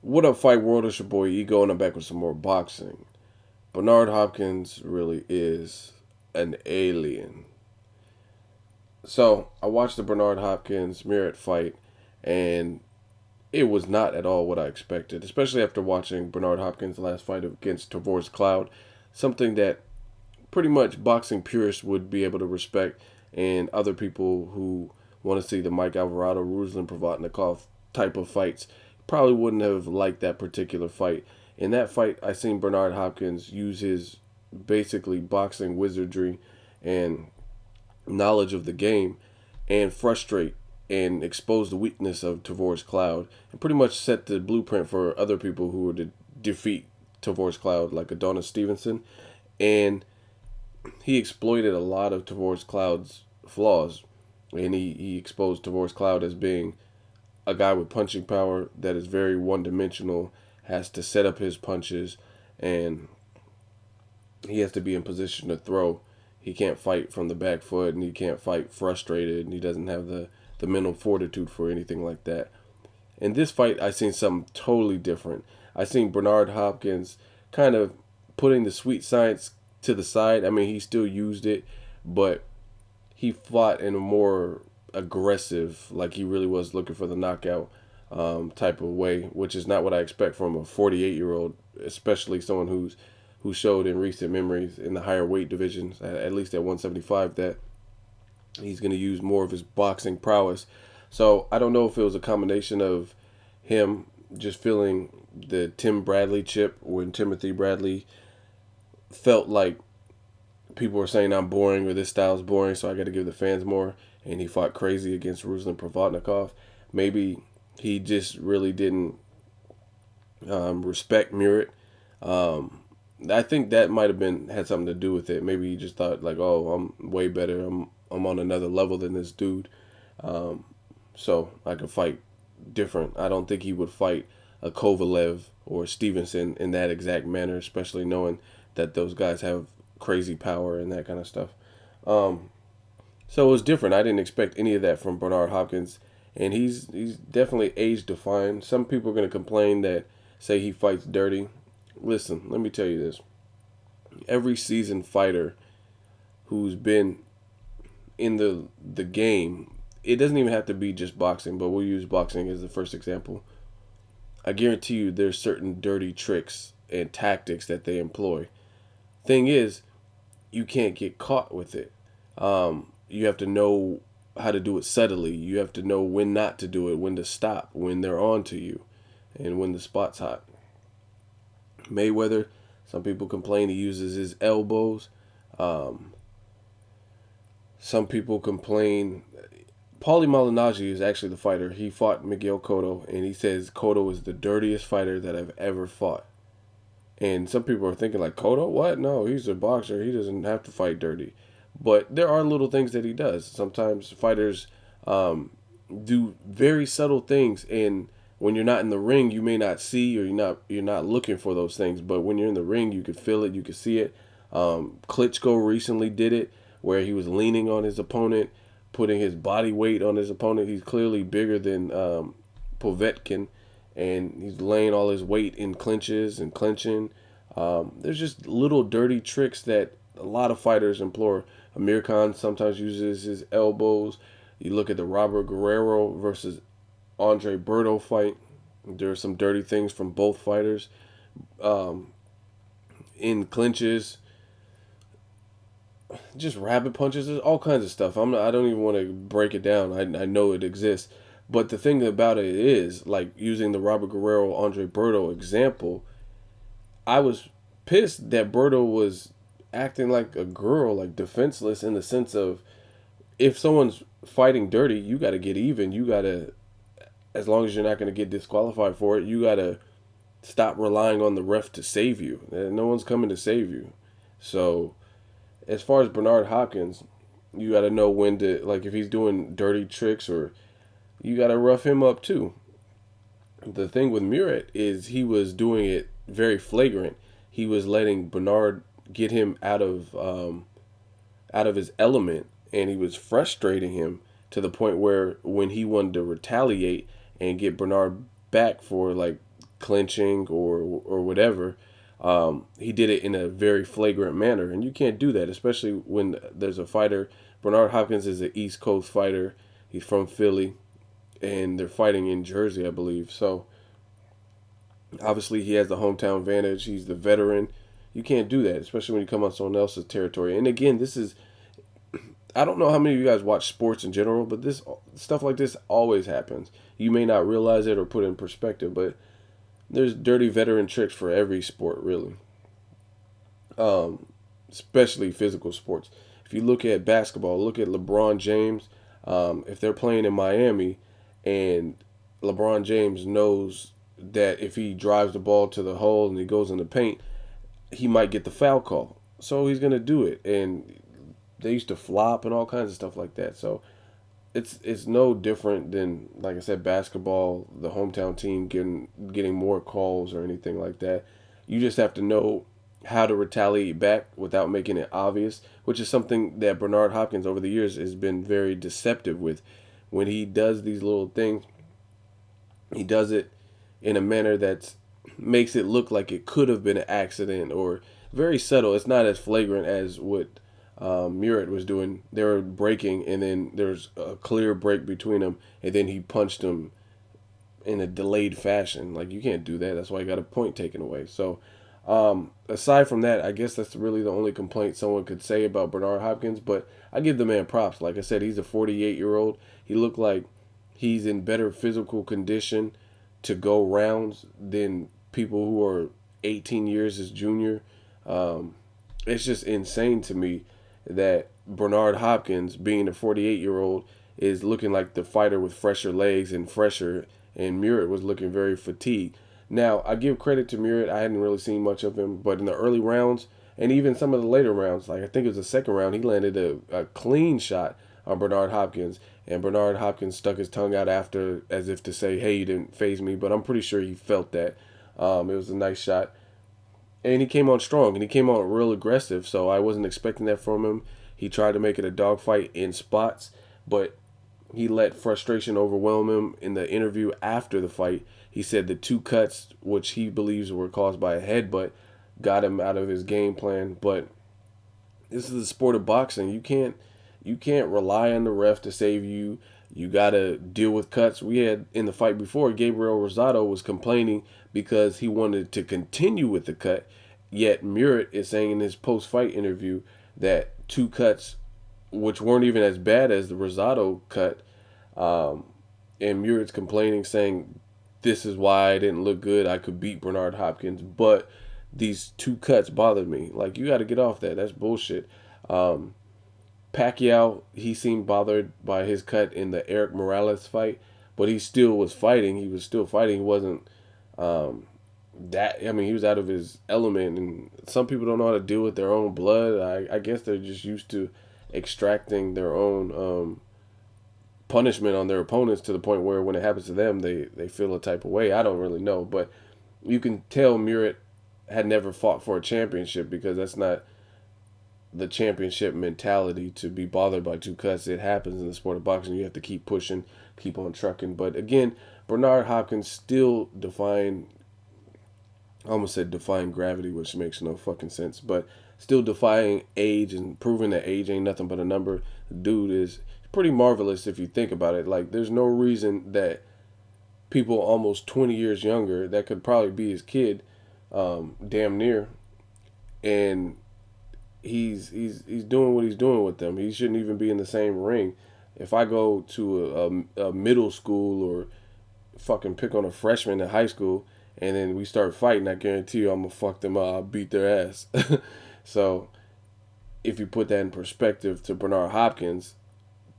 What up, Fight World? It's your boy Ego, and I'm back with some more boxing. Bernard Hopkins really is an alien. So, I watched the Bernard Hopkins Murat fight, and it was not at all what I expected, especially after watching Bernard Hopkins' last fight against Tavoris Cloud, something that pretty much boxing purists would be able to respect, and other people who want to see the Mike Alvarado, Ruslan Provodnikov type of fights probably wouldn't have liked that particular fight. In that fight, I seen Bernard Hopkins use his basically boxing wizardry and knowledge of the game and frustrate and expose the weakness of Tavoris Cloud and pretty much set the blueprint for other people who were to defeat Tavoris Cloud, like Adonis Stevenson. And he exploited a lot of Tavoris Cloud's flaws, and he exposed Tavoris Cloud as being a guy with punching power that is very one dimensional, has to set up his punches, and he has to be in position to throw. He can't fight from the back foot, and he can't fight frustrated, and he doesn't have the mental fortitude for anything like that. In this fight, I seen something totally different. I seen Bernard Hopkins kind of putting the sweet science to the side. I mean, he still used it, but he fought in a more aggressive, like he really was looking for the knockout type of way, which is not what I expect from a 48-year-old, especially someone who showed in recent memories in the higher weight divisions, at least at 175, that he's going to use more of his boxing prowess. So I don't know if it was a combination of him just feeling the Tim Bradley chip when Timothy Bradley felt like people were saying I'm boring or this style's boring, so I got to give the fans more. And he fought crazy against Ruslan Provodnikov. Maybe he just really didn't respect Murat. I think that might have been had something to do with it. Maybe he just thought like, oh, I'm way better. I'm on another level than this dude, so I could fight different. I don't think he would fight a Kovalev or Stevenson in that exact manner, especially knowing that those guys have crazy power and that kind of stuff. Um, so it was different. I didn't expect any of that from Bernard Hopkins, and he's definitely age defying. Some people are gonna complain that say he fights dirty. Listen, let me tell you this: every seasoned fighter who's been in the game, it doesn't even have to be just boxing, but we'll use boxing as the first example. I guarantee you, there's certain dirty tricks and tactics that they employ. Thing is, you can't get caught with it. You have to know how to do it subtly. You have to know when not to do it, when to stop, when they're on to you, and when the spot's hot. Mayweather, some people complain he uses his elbows. Um, some people complain. Paulie Malignaggi is actually the fighter. He fought Miguel Cotto, and he says Cotto is the dirtiest fighter that I've ever fought. And some people are thinking like, Cotto, what? No, he's a boxer. He doesn't have to fight dirty. But there are little things that he does. Sometimes fighters do very subtle things, and when you're not in the ring, you may not see, or you're not looking for those things. But when you're in the ring, you could feel it, you could see it. Klitschko recently did it, where he was leaning on his opponent, putting his body weight on his opponent. He's clearly bigger than Povetkin, and he's laying all his weight in clinches and clinching. There's just little dirty tricks that a lot of fighters employ. Amir Khan sometimes uses his elbows. You look at the Robert Guerrero versus Andre Berto fight. There are some dirty things from both fighters. Um, in clinches, just rabbit punches, there's all kinds of stuff. I don't even want to break it down. I know it exists. But the thing about it is, like using the Robert Guerrero Andre Berto example, I was pissed that Berto was acting like a girl, like defenseless, in the sense of, if someone's fighting dirty, you got to get even. You got to, as long as you're not going to get disqualified for it, you got to stop relying on the ref to save you. No one's coming to save you. So, as far as Bernard Hopkins, you got to know when to, like, if he's doing dirty tricks, or you got to rough him up too. The thing with Murat is he was doing it very flagrant. He was letting Bernard get him out of his element, and he was frustrating him to the point where when he wanted to retaliate and get Bernard back for like clinching or whatever. He did it in a very flagrant manner, and you can't do that, especially when there's a fighter. Bernard Hopkins is an East Coast fighter. He's from Philly, and they're fighting in Jersey, I believe. So obviously he has the hometown advantage. He's the veteran. You can't do that, especially when you come on someone else's territory. And again, this is, I don't know how many of you guys watch sports in general, but this stuff like this always happens. You may not realize it or put it in perspective, but there's dirty veteran tricks for every sport, really. Especially physical sports. If you look at basketball, look at LeBron James. If they're playing in Miami and LeBron James knows that if he drives the ball to the hole and he goes in the paint, he might get the foul call. So he's going to do it. And they used to flop and all kinds of stuff like that. So it's no different than, like I said, basketball, the hometown team getting more calls or anything like that. You just have to know how to retaliate back without making it obvious, which is something that Bernard Hopkins over the years has been very deceptive with. When he does these little things, he does it in a manner that makes it look like it could have been an accident or very subtle. It's not as flagrant as what Murat was doing. They were breaking, and then there's a clear break between them, and then he punched him in a delayed fashion. Like, you can't do that. That's why he got a point taken away. So, aside from that, I guess that's really the only complaint someone could say about Bernard Hopkins. But I give the man props. Like I said, he's a 48-year-old. He looked like he's in better physical condition to go rounds than people who are 18 years his junior. It's just insane to me that Bernard Hopkins, being a 48-year-old, is looking like the fighter with fresher legs and fresher, and Murat was looking very fatigued. Now, I give credit to Murat. I hadn't really seen much of him, but in the early rounds, and even some of the later rounds, like I think it was the second round, he landed a clean shot on Bernard Hopkins, and Bernard Hopkins stuck his tongue out after as if to say, hey, you didn't faze me, but I'm pretty sure he felt that. It was a nice shot. And he came on strong, and he came on real aggressive, so I wasn't expecting that from him. He tried to make it a dogfight in spots, but he let frustration overwhelm him. In the interview after the fight, he said the two cuts, which he believes were caused by a headbutt, got him out of his game plan. But this is the sport of boxing. You can't rely on the ref to save you. You got to deal with cuts. We had, in the fight before, Gabriel Rosado was complaining because he wanted to continue with the cut. Yet Murat is saying in his post-fight interview that two cuts, which weren't even as bad as the Rosado cut, and Murat's complaining, saying, this is why I didn't look good. I could beat Bernard Hopkins, but these two cuts bothered me. Like, you got to get off that. That's bullshit. Pacquiao, he seemed bothered by his cut in the Eric Morales fight, but he still was fighting. He was still fighting. He wasn't he was out of his element, and some people don't know how to deal with their own blood. I guess they're just used to extracting their own punishment on their opponents to the point where when it happens to them, they feel a type of way. I don't really know, but you can tell Murat had never fought for a championship, because that's not the championship mentality to be bothered by two cuts. It happens in the sport of boxing. You have to keep pushing, keep on trucking. But again, Bernard Hopkins still defying gravity, which makes no fucking sense, but still defying age and proving that age ain't nothing but a number. Dude is pretty marvelous if you think about it. Like, there's no reason that people almost 20 years younger, that could probably be his kid, damn near, and he's doing what he's doing with them. He shouldn't even be in the same ring. If I go to a middle school or fucking pick on a freshman in high school and then we start fighting, I guarantee you I'm gonna fuck them up. I'll beat their ass. So if you put that in perspective to Bernard Hopkins,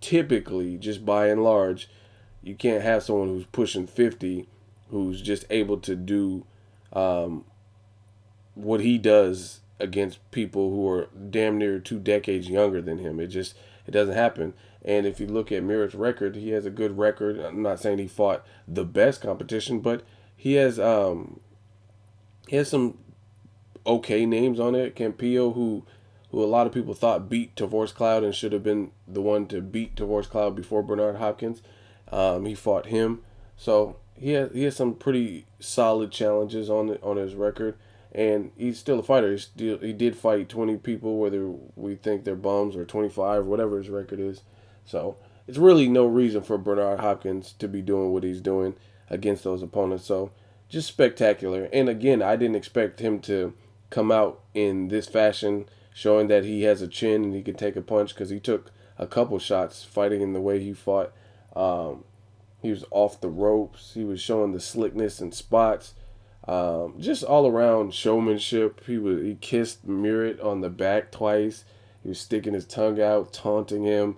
typically, just by and large, you can't have someone who's pushing 50 who's just able to do what he does against people who are damn near 2 decades younger than him. It doesn't happen. And if you look at Murat's record, he has a good record. I'm not saying he fought the best competition, but he has some okay names on it. Campillo, who a lot of people thought beat Tavoris Cloud and should have been the one to beat Tavoris Cloud before Bernard Hopkins. He fought him. So he has some pretty solid challenges on his record, and he's still a fighter. He did fight 20 people, whether we think they're bums or 25, whatever his record is. So it's really no reason for Bernard Hopkins to be doing what he's doing against those opponents. So just spectacular. And again, I didn't expect him to come out in this fashion, showing that he has a chin and he can take a punch, because he took a couple shots fighting in the way he fought. Um, he was off the ropes. He was showing the slickness and spots. Just all around showmanship. He kissed Murat on the back twice. He was sticking his tongue out, taunting him,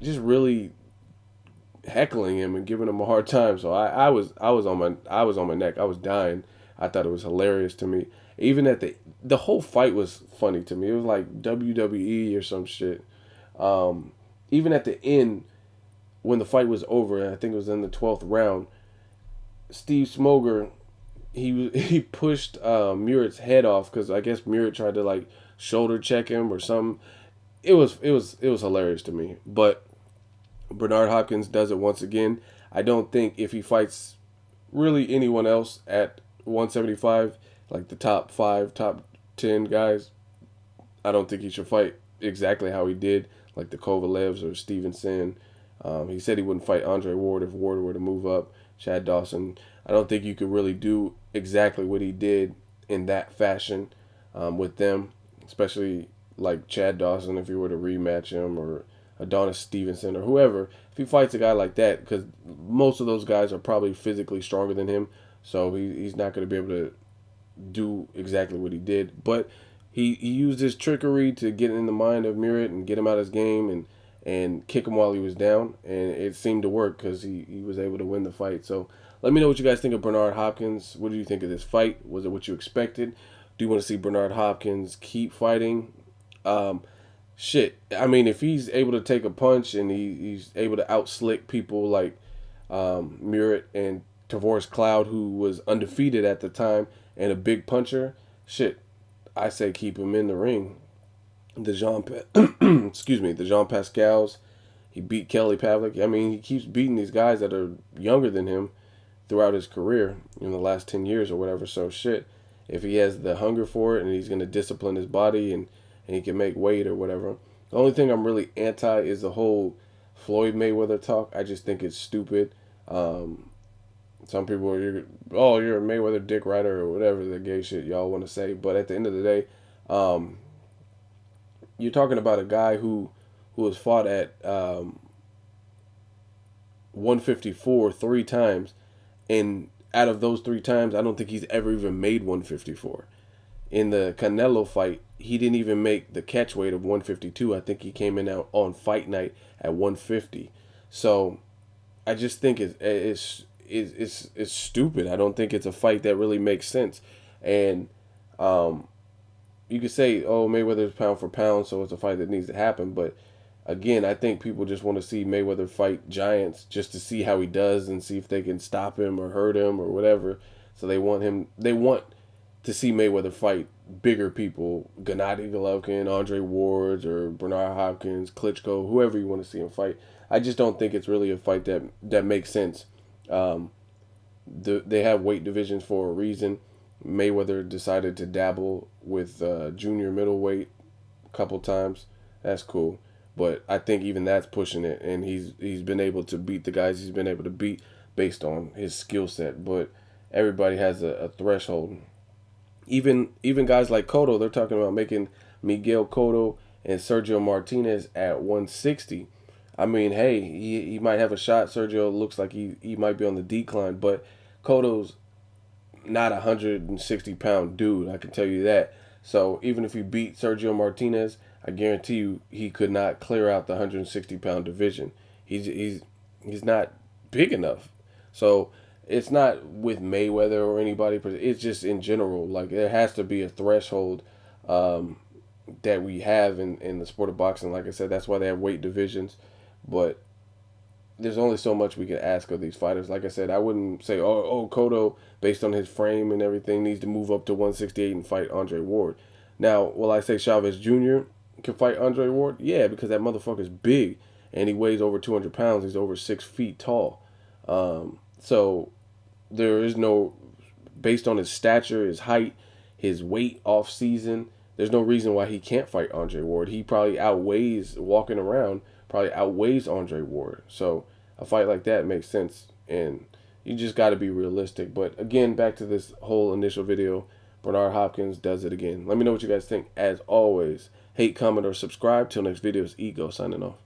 just really heckling him and giving him a hard time. So I was on my neck. I was dying. I thought it was hilarious to me. Even at the whole fight was funny to me. It was like WWE or some shit. Even at the end, when the fight was over, and I think it was in the 12th round, Steve Smoger, he pushed Murat's head off, because I guess Murat tried to like shoulder check him or something. It was hilarious to me. But Bernard Hopkins does it once again. I don't think if he fights really anyone else at 175, like the top 5, top 10 guys, I don't think he should fight exactly how he did, like the Kovalevs or Stevenson. He said he wouldn't fight Andre Ward if Ward were to move up. Chad Dawson. I don't think you could really do exactly what he did in that fashion with them, especially like Chad Dawson if you were to rematch him, or Adonis Stevenson or whoever. If he fights a guy like that, because most of those guys are probably physically stronger than him, so he's not going to be able to do exactly what he did. But he used his trickery to get in the mind of Murat and get him out of his game, and kick him while he was down, and it seemed to work, because he was able to win the fight. So let me know what you guys think of Bernard Hopkins. What do you think of this fight? Was it what you expected? Do you want to see Bernard Hopkins keep fighting? Shit, I mean, if he's able to take a punch and he's able to outslick people like Murat and Tavoris Cloud, who was undefeated at the time and a big puncher, shit, I say keep him in the ring. The excuse me, the Jean Pascals. He beat Kelly Pavlik. I mean, he keeps beating these guys that are younger than him throughout his career in the last 10 years or whatever. So shit, if he has the hunger for it and he's going to discipline his body, and he can make weight or whatever. The only thing I'm really anti is the whole Floyd Mayweather talk. I just think it's stupid. Some people are, you're a Mayweather dick rider or whatever the gay shit y'all want to say. But at the end of the day, you're talking about a guy who has fought at 154 3 times, and out of those 3 times, I don't think he's ever even made 154. In the Canelo fight, he didn't even make the catch weight of 152. I think he came in out on fight night at 150. So I just think it's stupid. I don't think it's a fight that really makes sense. And you could say, oh, Mayweather's pound for pound, so it's a fight that needs to happen. But again, I think people just want to see Mayweather fight giants just to see how he does and see if they can stop him or hurt him or whatever. So they want to see Mayweather fight bigger people, Gennady Golovkin, Andre Ward, or Bernard Hopkins, Klitschko, whoever you want to see him fight. I just don't think it's really a fight that makes sense. They have weight divisions for a reason. Mayweather decided to dabble with junior middleweight a couple times. That's cool, but I think even that's pushing it, and he's been able to beat the guys he's been able to beat based on his skill set. But everybody has a threshold. Even guys like Cotto, they're talking about making Miguel Cotto and Sergio Martinez at 160. I mean, hey, he might have a shot. Sergio looks like he might be on the decline, but Cotto's not a 160-pound dude, I can tell you that. So even if he beat Sergio Martinez, I guarantee you he could not clear out the 160-pound division. He's not big enough. So it's not with Mayweather or anybody. It's just in general. Like, there has to be a threshold that we have in the sport of boxing. Like I said, that's why they have weight divisions. But there's only so much we can ask of these fighters. Like I said, I wouldn't say, Cotto, based on his frame and everything, needs to move up to 168 and fight Andre Ward. Now, will I say Chavez Jr. can fight Andre Ward? Yeah, because that motherfucker's big, and he weighs over 200 pounds. He's over 6 feet tall. So there is no, based on his stature, his height, his weight off season, there's no reason why he can't fight Andre Ward. He probably outweighs, walking around, probably outweighs Andre Ward. So a fight like that makes sense, and you just got to be realistic. But again, back to this whole initial video, Bernard Hopkins does it again. Let me know what you guys think. As always, hate, comment, or subscribe. Till next video, it's Ego signing off.